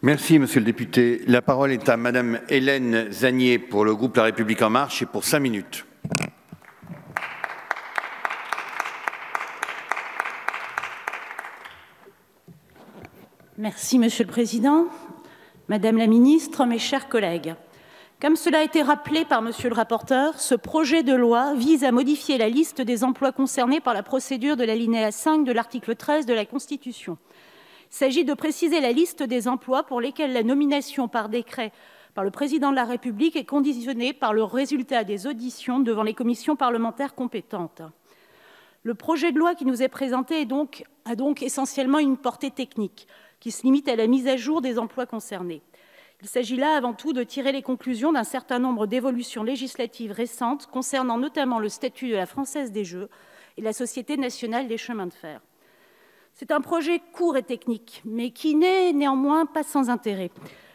Merci, monsieur le député. La parole est à madame Hélène Zannier pour le groupe La République En Marche et pour 5 minutes. Merci, Monsieur le Président. Madame la Ministre, mes chers collègues, comme cela a été rappelé par Monsieur le rapporteur, ce projet de loi vise à modifier la liste des emplois concernés par la procédure de l'alinéa 5 de l'article 13 de la Constitution. Il s'agit de préciser la liste des emplois pour lesquels la nomination par décret par le Président de la République est conditionnée par le résultat des auditions devant les commissions parlementaires compétentes. Le projet de loi qui nous est présenté a donc essentiellement une portée technique qui se limite à la mise à jour des emplois concernés. Il s'agit là avant tout de tirer les conclusions d'un certain nombre d'évolutions législatives récentes concernant notamment le statut de la Française des Jeux et la Société nationale des chemins de fer. C'est un projet court et technique, mais qui n'est néanmoins pas sans intérêt.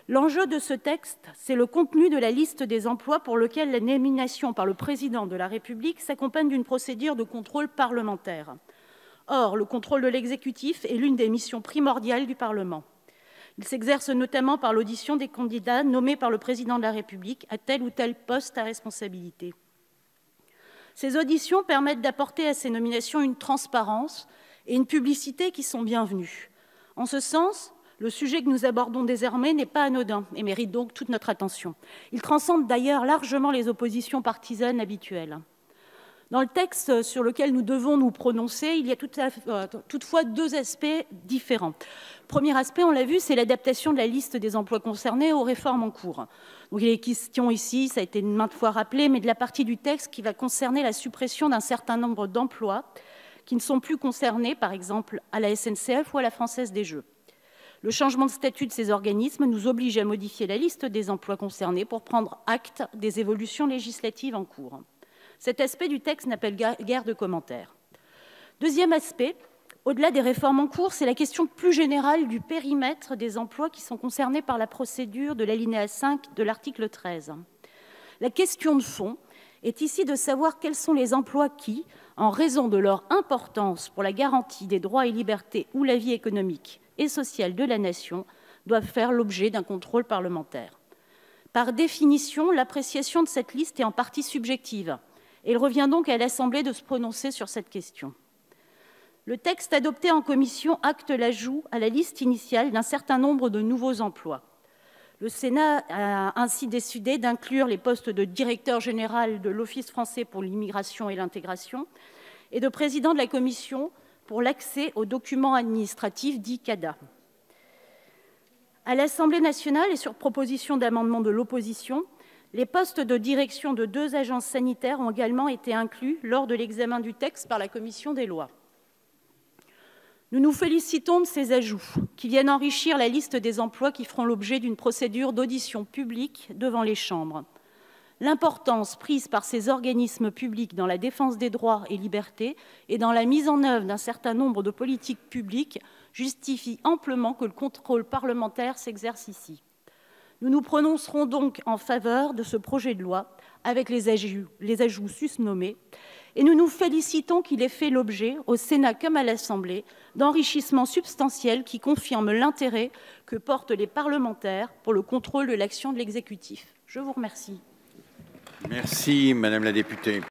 L'enjeu de ce texte, c'est le contenu de la liste des emplois pour lequel la nomination par le Président de la République s'accompagne d'une procédure de contrôle parlementaire. Or, le contrôle de l'exécutif est l'une des missions primordiales du Parlement. Il s'exerce notamment par l'audition des candidats nommés par le Président de la République à tel ou tel poste à responsabilité. Ces auditions permettent d'apporter à ces nominations une transparence et une publicité qui sont bienvenues. En ce sens, le sujet que nous abordons désormais n'est pas anodin et mérite donc toute notre attention. Il transcende d'ailleurs largement les oppositions partisanes habituelles. Dans le texte sur lequel nous devons nous prononcer, il y a toutefois deux aspects différents. Premier aspect, on l'a vu, c'est l'adaptation de la liste des emplois concernés aux réformes en cours. Donc, il est question ici, ça a été maintes fois rappelé, mais de la partie du texte qui va concerner la suppression d'un certain nombre d'emplois qui ne sont plus concernés, par exemple, à la SNCF ou à la Française des Jeux. Le changement de statut de ces organismes nous oblige à modifier la liste des emplois concernés pour prendre acte des évolutions législatives en cours. Cet aspect du texte n'appelle guère de commentaires. Deuxième aspect, au-delà des réformes en cours, c'est la question plus générale du périmètre des emplois qui sont concernés par la procédure de l'alinéa 5 de l'article 13. La question de fond est ici de savoir quels sont les emplois qui, en raison de leur importance pour la garantie des droits et libertés ou la vie économique et sociale de la nation, doivent faire l'objet d'un contrôle parlementaire. Par définition, l'appréciation de cette liste est en partie subjective. Et il revient donc à l'Assemblée de se prononcer sur cette question. Le texte adopté en commission acte l'ajout à la liste initiale d'un certain nombre de nouveaux emplois. Le Sénat a ainsi décidé d'inclure les postes de directeur général de l'Office français pour l'immigration et l'intégration et de président de la commission pour l'accès aux documents administratifs dits CADA. À l'Assemblée nationale et sur proposition d'amendement de l'opposition, les postes de direction de 2 agences sanitaires ont également été inclus lors de l'examen du texte par la commission des lois. Nous nous félicitons de ces ajouts qui viennent enrichir la liste des emplois qui feront l'objet d'une procédure d'audition publique devant les chambres. L'importance prise par ces organismes publics dans la défense des droits et libertés et dans la mise en œuvre d'un certain nombre de politiques publiques justifie amplement que le contrôle parlementaire s'exerce ici. Nous nous prononcerons donc en faveur de ce projet de loi avec les ajouts susnommés et nous nous félicitons qu'il ait fait l'objet, au Sénat comme à l'Assemblée, d'enrichissements substantiels qui confirment l'intérêt que portent les parlementaires pour le contrôle de l'action de l'exécutif. Je vous remercie. Merci, madame la députée.